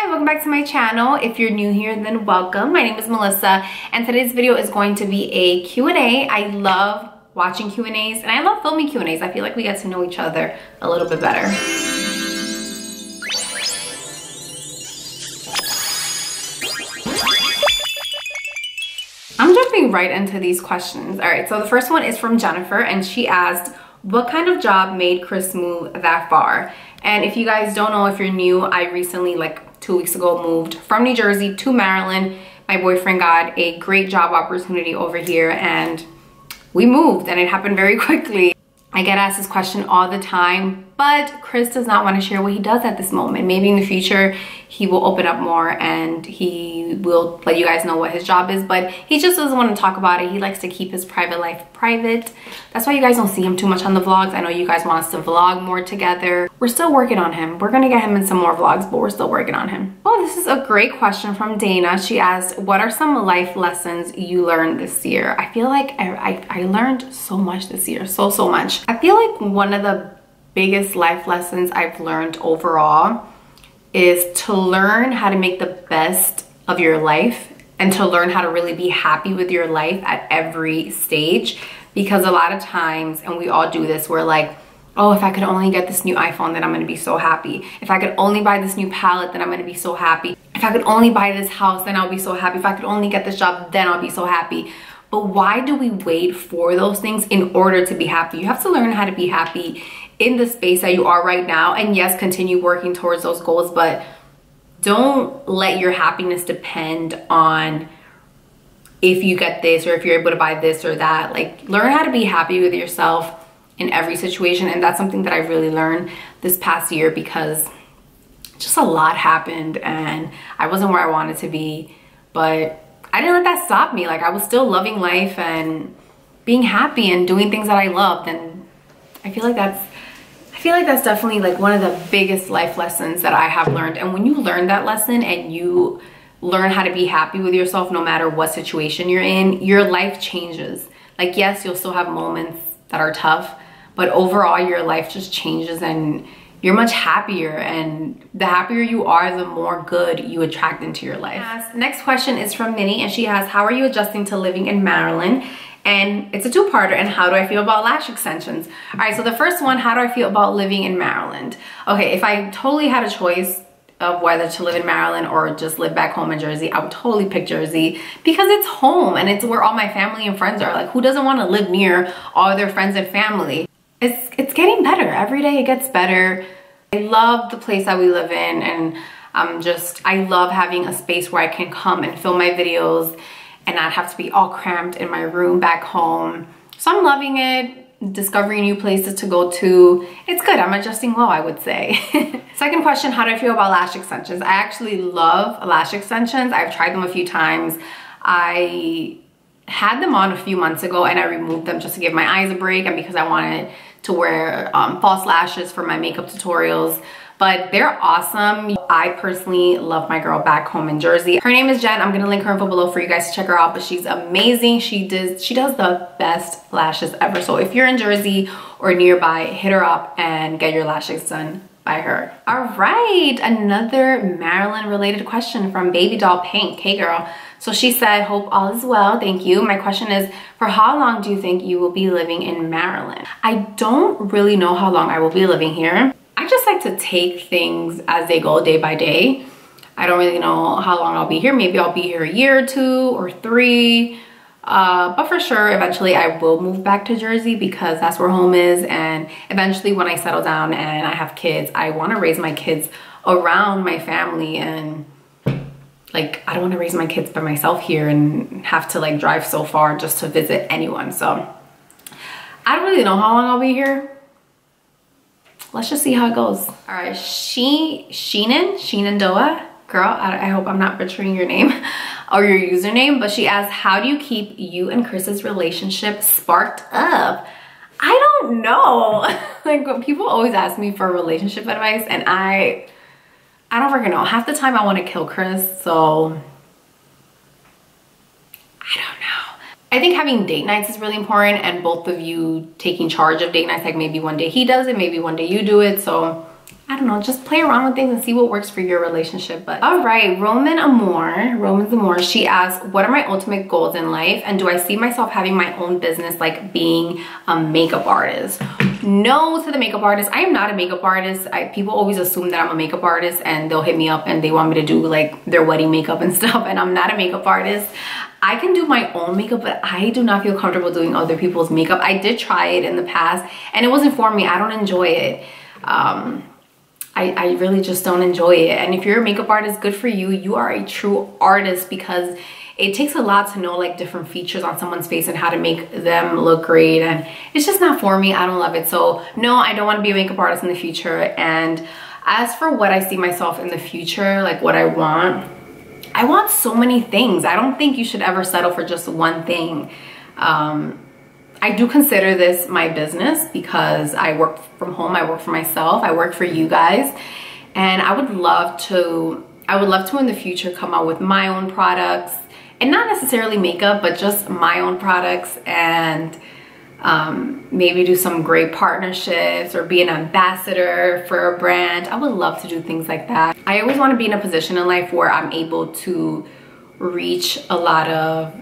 welcome back to my channel. If you're new here, then welcome. My name is Melissa, and today's video is going to be a Q&A. I love watching Q&As, and I love filming Q&As. I feel like we get to know each other a little bit better. I'm jumping right into these questions. All right, so the first one is from Jennifer, and she asked, what kind of job made Chris move that far? And if you guys don't know, if you're new, I recently, like 2 weeks ago, moved from New Jersey to Maryland. My boyfriend got a great job opportunity over here, and we moved, and it happened very quickly. I get asked this question all the time, but Chris does not want to share what he does at this moment. Maybe in the future, he will open up more and he will let you guys know what his job is, but he just doesn't want to talk about it. He likes to keep his private life private. That's why you guys don't see him too much on the vlogs. I know you guys want us to vlog more together. We're still working on him. We're gonna get him in some more vlogs, but we're still working on him. Oh, this is a great question from Dana. She asked, what are some life lessons you learned this year? I feel like I learned so much this year, so much. I feel like one of the biggest life lessons I've learned overall is to learn how to make the best of your life and to learn how to really be happy with your life at every stage. Because a lot of times, and we all do this, we're like, oh, if I could only get this new iPhone, then I'm gonna be so happy. If I could only buy this new palette, then I'm gonna be so happy. If I could only buy this house, then I'll be so happy. If I could only get this job, then I'll be so happy. But why do we wait for those things in order to be happy? You have to learn how to be happy in the space that you are right now. And yes, continue working towards those goals, but don't let your happiness depend on if you get this or if you're able to buy this or that. Like, learn how to be happy with yourself in every situation. And that's something that I really learned this past year, because just a lot happened and I wasn't where I wanted to be, but I didn't let that stop me. Like, I was still loving life and being happy and doing things that I loved. And I feel like that's definitely like one of the biggest life lessons that I have learned. And when you learn that lesson and you learn how to be happy with yourself no matter what situation you're in, your life changes. Like, yes, you'll still have moments that are tough, but overall your life just changes and you're much happier, and the happier you are, the more good you attract into your life. Next question is from Minnie, and she asks, how are you adjusting to living in Maryland? And it's a two-parter, and how do I feel about lash extensions? All right, so the first one, how do I feel about living in Maryland? Okay, if I totally had a choice of whether to live in Maryland or just live back home in Jersey, I would totally pick Jersey, because it's home and it's where all my family and friends are. Like, who doesn't want to live near all their friends and family? It's getting better. Every day it gets better. I love the place that we live in, and I love having a space where I can come and film my videos and not have to be all cramped in my room back home. So I'm loving it, discovering new places to go to. It's good. I'm adjusting well, I would say. Second question, how do I feel about lash extensions? I actually love lash extensions. I've tried them a few times. I had them on a few months ago and I removed them just to give my eyes a break and because I wanted to wear false lashes for my makeup tutorials. But they're awesome. I personally love my girl back home in Jersey. Her name is Jen. I'm gonna link her info below for you guys to check her out, but she's amazing. She does the best lashes ever. So if you're in Jersey or nearby, hit her up and get your lashes done by her. All right, another Maryland related question from Baby Doll Pink. Hey girl. So she said, hope all is well, thank you. My question is, for how long do you think you will be living in Maryland? I don't really know how long I will be living here. I just like to take things as they go, day by day. I don't really know how long I'll be here. Maybe I'll be here a year or 2 or 3. But for sure, eventually I will move back to Jersey because that's where home is. And eventually when I settle down and I have kids, I want to raise my kids around my family. And like, I don't want to raise my kids by myself here and have to like drive so far just to visit anyone. So I don't really know how long I'll be here. Let's just see how it goes. All right, Sheenan Doa, girl, I hope I'm not butchering your name or your username, but she asked, how do you keep you and Chris's relationship sparked up? I don't know. Like, people always ask me for relationship advice and I don't freaking know. Half the time I want to kill Chris, so I don't know. I think having date nights is really important, and both of you taking charge of date nights. Like, maybe one day he does it, maybe one day you do it. So I don't know, just play around with things and see what works for your relationship. But all right, Roman's Amore, she asks, what are my ultimate goals in life? And do I see myself having my own business, like being a makeup artist? No to the makeup artist. I am not a makeup artist. People always assume that I'm a makeup artist and they'll hit me up and they want me to do like their wedding makeup and stuff, and I'm not a makeup artist. I can do my own makeup, but I do not feel comfortable doing other people's makeup. I did try it in the past and it wasn't for me. I don't enjoy it. I really just don't enjoy it. And if you're a makeup artist, good for you. You are a true artist, because it takes a lot to know like different features on someone's face and how to make them look great. And it's just not for me. I don't love it. So no, I don't want to be a makeup artist in the future. And as for what I see myself in the future, like what I want so many things. I don't think you should ever settle for just one thing. I do consider this my business because I work from home, I work for myself, I work for you guys, and I would love to in the future come out with my own products, and not necessarily makeup, but just my own products, and maybe do some great partnerships or be an ambassador for a brand. I would love to do things like that. I always want to be in a position in life where I'm able to reach a lot of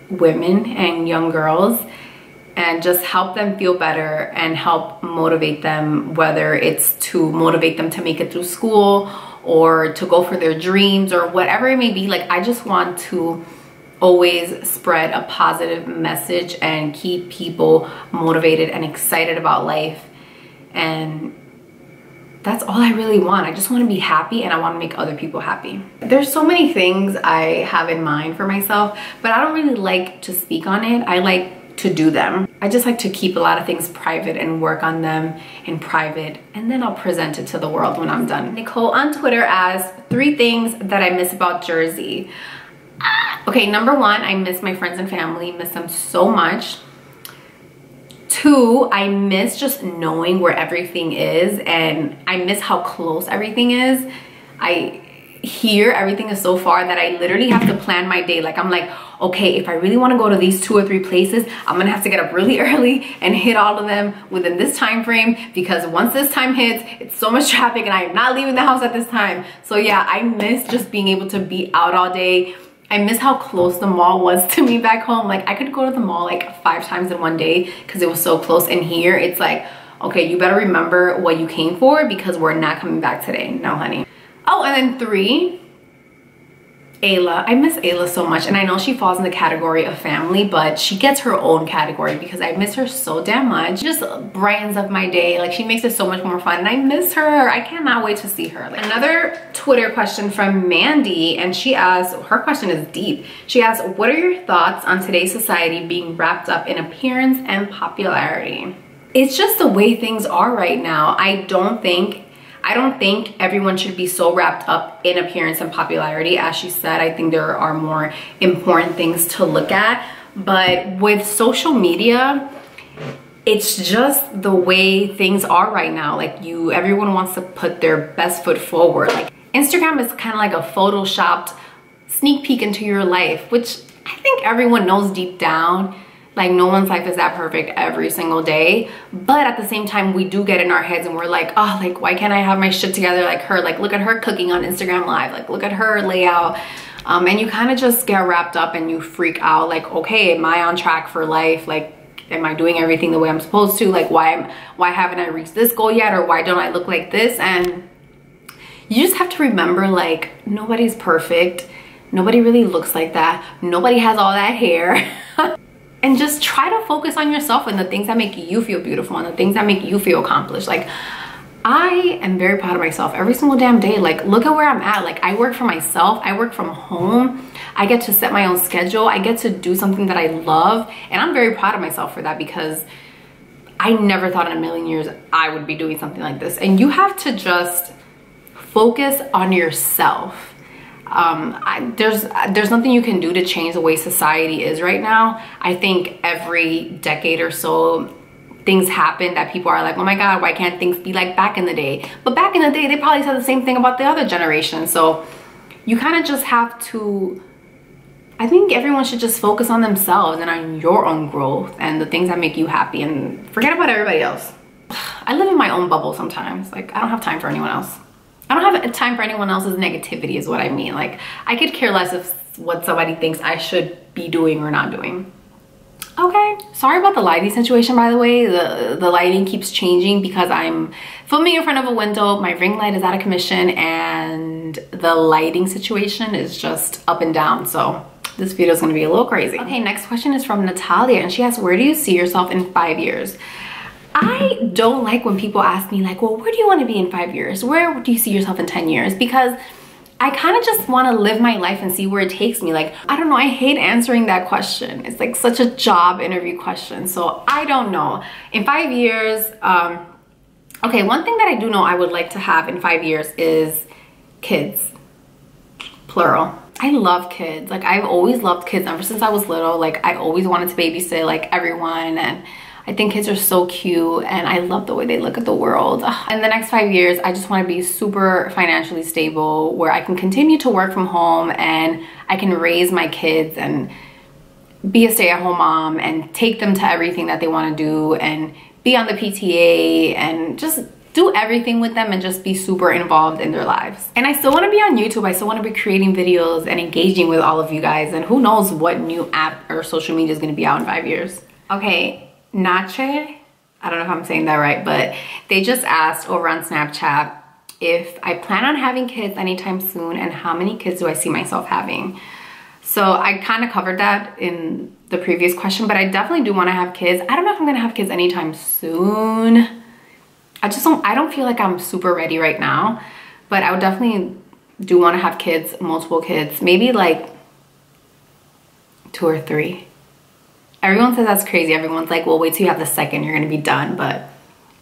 women and young girls and just help them feel better and help motivate them, whether it's to motivate them to make it through school or to go for their dreams or whatever it may be. Like, I just want to always spread a positive message and keep people motivated and excited about life. And that's all I really want. I just want to be happy and I want to make other people happy. There's so many things I have in mind for myself, but I don't really like to speak on it. I like to do them. I just like to keep a lot of things private and work on them in private, and then I'll present it to the world when I'm done. Nicole on Twitter asks 3 things that I miss about Jersey. Okay, number 1, I miss my friends and family, miss them so much. 2, I miss just knowing where everything is, and I miss how close everything is. Here everything is so far that I literally have to plan my day. Like, I'm like, okay, if I really want to go to these 2 or 3 places, I'm gonna have to get up really early and hit all of them within this time frame, because once this time hits, it's so much traffic and I am not leaving the house at this time. So yeah, I miss just being able to be out all day. I miss how close the mall was to me back home. Like, I could go to the mall like 5 times in one day because it was so close. And here it's like, okay, you better remember what you came for because we're not coming back today. No, honey. Oh, and then 3, Ayla. I miss Ayla so much, and I know she falls in the category of family, but she gets her own category because I miss her so damn much. She just brightens up my day. Like, she makes it so much more fun, and I miss her. I cannot wait to see her. Like, another Twitter question from Mandy, and she asks, her question is deep. She asks, what are your thoughts on today's society being wrapped up in appearance and popularity? It's just the way things are right now. I don't think everyone should be so wrapped up in appearance and popularity. As she said, I think there are more important things to look at. But with social media, it's just the way things are right now. Like, everyone wants to put their best foot forward. Like, Instagram is kind of like a photoshopped sneak peek into your life, which I think everyone knows deep down. Like, no one's life is that perfect every single day. But at the same time, we do get in our heads and we're like, oh, like, why can't I have my shit together like her? Like, look at her cooking on Instagram Live. Like, look at her layout. And you kind of just get wrapped up and you freak out. Like, okay, am I on track for life? Like, am I doing everything the way I'm supposed to? Like, why haven't I reached this goal yet? Or why don't I look like this? And you just have to remember, like, nobody's perfect. Nobody really looks like that. Nobody has all that hair. And just try to focus on yourself and the things that make you feel beautiful and the things that make you feel accomplished. Like, I am very proud of myself every single damn day. Like, look at where I'm at. Like, I work for myself. I work from home. I get to set my own schedule. I get to do something that I love. And I'm very proud of myself for that, because I never thought in a million years I would be doing something like this. And you have to just focus on yourself. There's nothing you can do to change the way society is right now. I think every decade or so, things happen that people are like, oh my God, why can't things be like back in the day? But back in the day, they probably said the same thing about the other generation. So you kind of just have to, I think everyone should just focus on themselves and on your own growth and the things that make you happy, and forget about everybody else. I live in my own bubble sometimes. Like, I don't have time for anyone else. I don't have time for anyone else's negativity is what I mean. Like, I could care less if what somebody thinks I should be doing or not doing. Okay, sorry about the lighting situation, by the way. The lighting keeps changing because I'm filming in front of a window. My ring light is out of commission and the lighting situation is just up and down. So this video is gonna be a little crazy. Okay, next question is from Natalia and she asks, where do you see yourself in 5 years? I don't like when people ask me like, well, where do you want to be in 5 years? Where do you see yourself in 10 years? Because I kind of just want to live my life and see where it takes me. Like, I don't know, I hate answering that question. It's like such a job interview question. So I don't know. In 5 years, okay, one thing that I do know I would like to have in 5 years is kids, plural. I love kids. Like, I've always loved kids ever since I was little. Like, I always wanted to babysit like everyone, and I think kids are so cute and I love the way they look at the world. In the next 5 years, I just want to be super financially stable where I can continue to work from home and I can raise my kids and be a stay-at-home mom and take them to everything that they want to do and be on the PTA and just do everything with them and just be super involved in their lives. And I still want to be on YouTube. I still want to be creating videos and engaging with all of you guys, and who knows what new app or social media is going to be out in 5 years. Okay. Nache, I don't know if I'm saying that right, but they just asked over on Snapchat if I plan on having kids anytime soon and how many kids do I see myself having. So I kind of covered that in the previous question, but I definitely do want to have kids. I don't know if I'm gonna have kids anytime soon. I don't feel like I'm super ready right now, but I would definitely do want to have kids, multiple kids, maybe like 2 or 3. Everyone says that's crazy. Everyone's like, well, wait till you have the second, you're gonna be done. But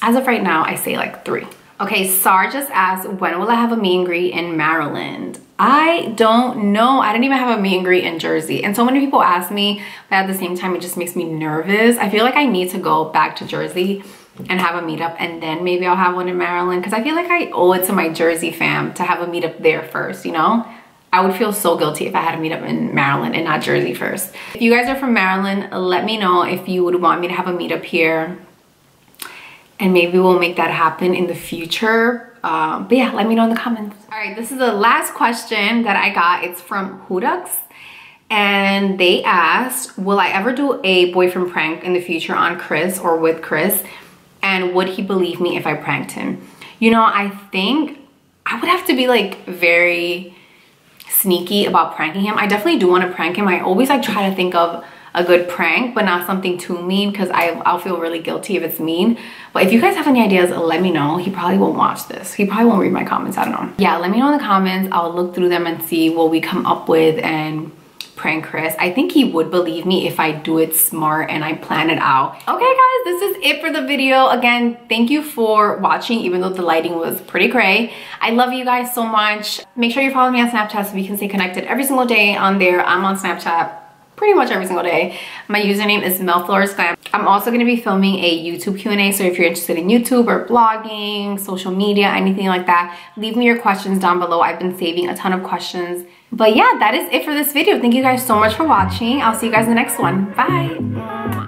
as of right now, I say like 3. Okay, Sar just asked, when will I have a meet and greet in Maryland? I don't know. I didn't even have a meet and greet in Jersey. And so many people ask me, but at the same time, it just makes me nervous. I feel like I need to go back to Jersey and have a meetup, and then maybe I'll have one in Maryland, because I feel like I owe it to my Jersey fam to have a meetup there first, you know? I would feel so guilty if I had a meetup in Maryland and not Jersey first. If you guys are from Maryland, let me know if you would want me to have a meetup here. And maybe we'll make that happen in the future. But yeah, let me know in the comments. All right, this is the last question that I got. It's from Hudux. And they asked, will I ever do a boyfriend prank in the future on Chris or with Chris? And would he believe me if I pranked him? You know, I think I would have to be like very sneaky about pranking him. I definitely do want to prank him. I always like try to think of a good prank, but not something too mean, because I'll feel really guilty if it's mean. But if you guys have any ideas, let me know. He probably won't watch this. He probably won't read my comments. I don't know. Yeah, let me know in the comments. I'll look through them and see what we come up with and prank Chris. I think he would believe me if I do it smart and I plan it out. Okay guys, this is it for the video. Again, thank you for watching, even though the lighting was pretty gray. I love you guys so much. Make sure you follow me on Snapchat so we can stay connected every single day on there. I'm on Snapchat pretty much every single day. My username is MelFloresGlam. I'm also going to be filming a YouTube Q&A, so if you're interested in YouTube or blogging, social media, anything like that, leave me your questions down below. I've been saving a ton of questions. But yeah, that is it for this video. Thank you guys so much for watching. I'll see you guys in the next one. Bye.